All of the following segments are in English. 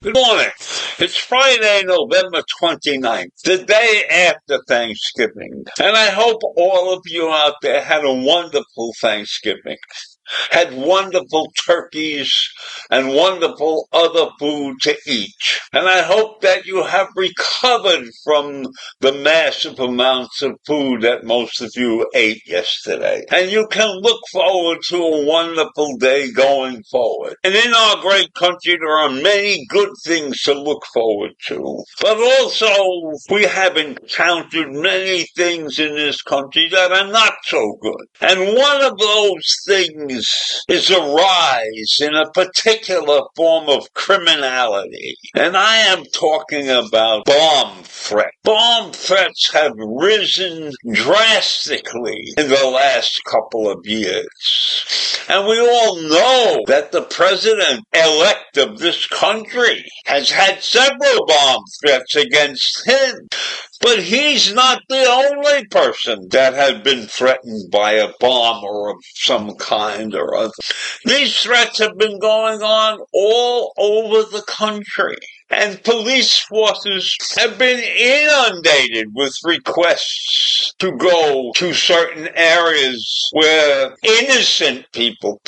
Good morning. It's Friday, November 29th, the day after Thanksgiving. And I hope all of you out there had a wonderful Thanksgiving. Had wonderful turkeys and wonderful other food to eat. And I hope that you have recovered from the massive amounts of food that most of you ate yesterday. And you can look forward to a wonderful day going forward. And in our great country, there are many good things to look forward to. But also, we have encountered many things in this country that are not so good. And one of those things is a rise in a particular form of criminality. And I am talking about bomb threats. Bomb threats have risen drastically in the last couple of years. And we all know that the president-elect of this country has had several bomb threats against him. But he's not the only person that has been threatened by a bomb or of some kind or other. These threats have been going on all over the country. And police forces have been inundated with requests to go to certain areas where innocent people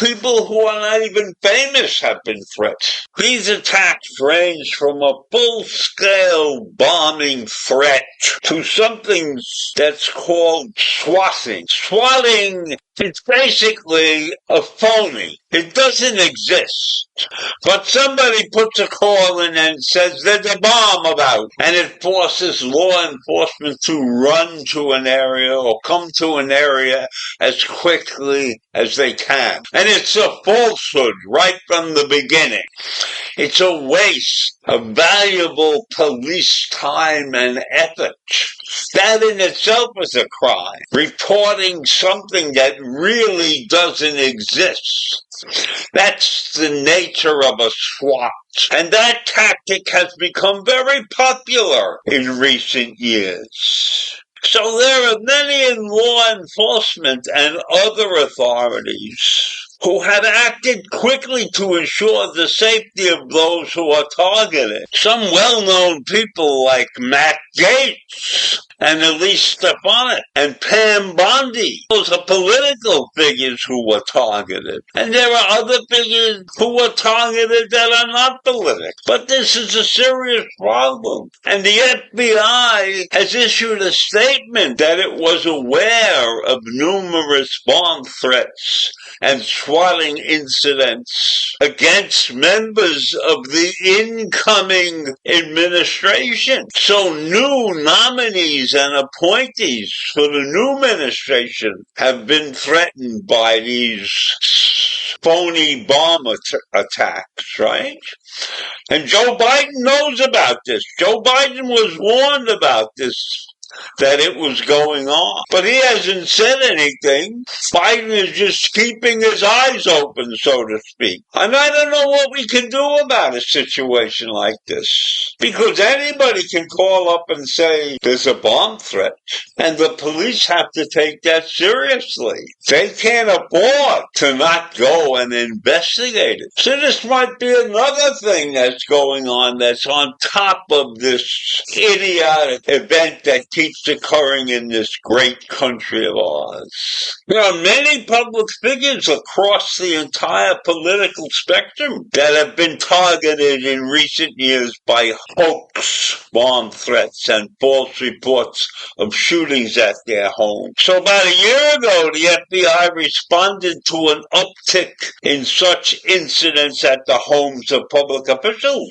who are not even famous, have been threatened. These attacks range from a full-scale bombing threat to something that's called swatting. Swatting is basically a phony. It doesn't exist. But somebody puts a call in and says there's a bomb about, and it forces law enforcement to run to an area or come to an area as quickly as they can. And it's a falsehood right from the beginning. It's a waste of valuable police time and effort. That in itself is a crime. Reporting something that really doesn't exist. That's the nature of a SWAT. And that tactic has become very popular in recent years. So there are many in law enforcement and other authorities who have acted quickly to ensure the safety of those who are targeted. Some well-known people like Matt Gaetz and Elise Stefanik and Pam Bondi. Those are political figures who were targeted. And there are other figures who were targeted that are not political. But this is a serious problem. And the FBI has issued a statement that it was aware of numerous bomb threats and swatting incidents against members of the incoming administration. So new nominees and appointees for the new administration have been threatened by these phony bomb attacks, right? And Joe Biden knows about this. Joe Biden was warned about this, that it was going on. But he hasn't said anything. Biden is just keeping his eyes open, so to speak. And I don't know what we can do about a situation like this. Because anybody can call up and say there's a bomb threat. And the police have to take that seriously. They can't afford to not go and investigate it. So this might be another thing that's going on that's on top of this idiotic event that keeps keeps occurring in this great country of ours. There are many public figures across the entire political spectrum that have been targeted in recent years by hoax, bomb threats, and false reports of shootings at their homes. So about a year ago, the FBI responded to an uptick in such incidents at the homes of public officials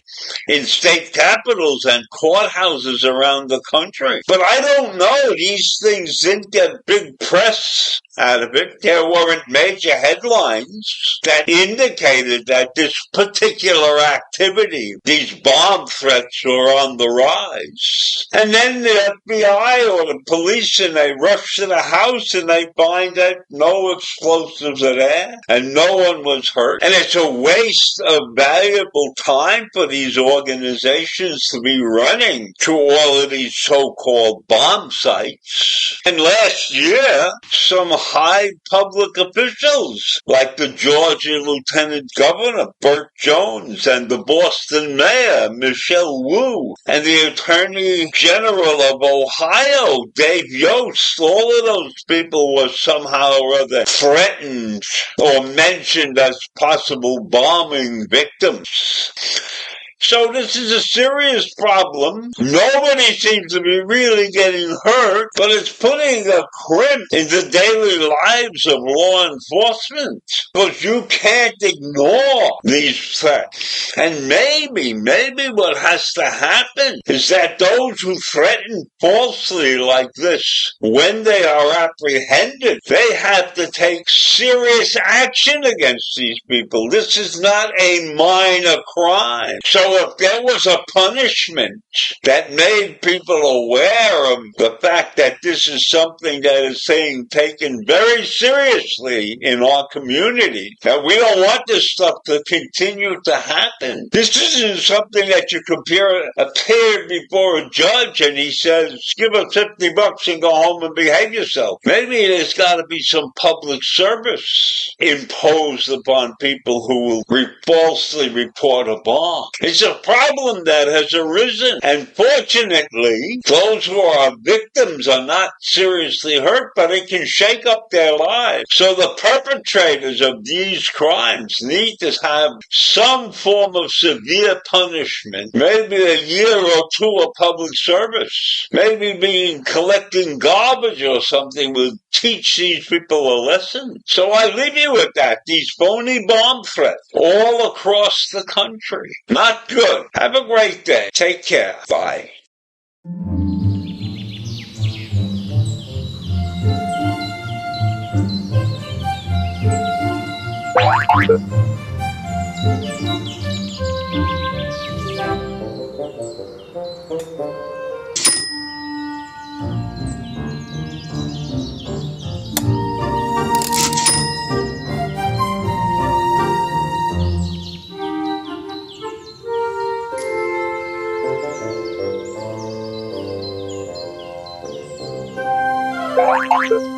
in state capitals and courthouses around the country. But I don't know, these things didn't get big press out of it. There weren't major headlines that indicated that this particular activity, these bomb threats, were on the rise. And then the FBI or the police, and they rush to the house and they find that no explosives are there and no one was hurt. And it's a waste of valuable time for these organizations to be running to all of these so-called bomb sites. And last year, some high public officials, like the Georgia Lieutenant Governor Burt Jones and the Boston Mayor Michelle Wu and the Attorney General of Ohio Dave Yost, all of those people were somehow or other threatened or mentioned as possible bombing victims. So this is a serious problem. Nobody seems to be really getting hurt, but it's putting a crimp in the daily lives of law enforcement. Because you can't ignore these threats. And maybe what has to happen is that those who threaten falsely like this, when they are apprehended, they have to take serious action against these people. This is not a minor crime. So if there was a punishment that made people aware of the fact that this is something that is being taken very seriously in our community, that we don't want this stuff to continue to happen. This isn't something that you appear before a judge and he says, give us $50 and go home and behave yourself. Maybe there's got to be some public service imposed upon people who will falsely report a bomb. It's a problem that has arisen, and fortunately, those who are victims are not seriously hurt, but it can shake up their lives. So the perpetrators of these crimes need to have some form of severe punishment, maybe a year or two of public service, maybe collecting garbage or something will teach these people a lesson. So I leave you with that. These phony bomb threats all across the country. Not good. Have a great day. Take care. Bye. Thank you.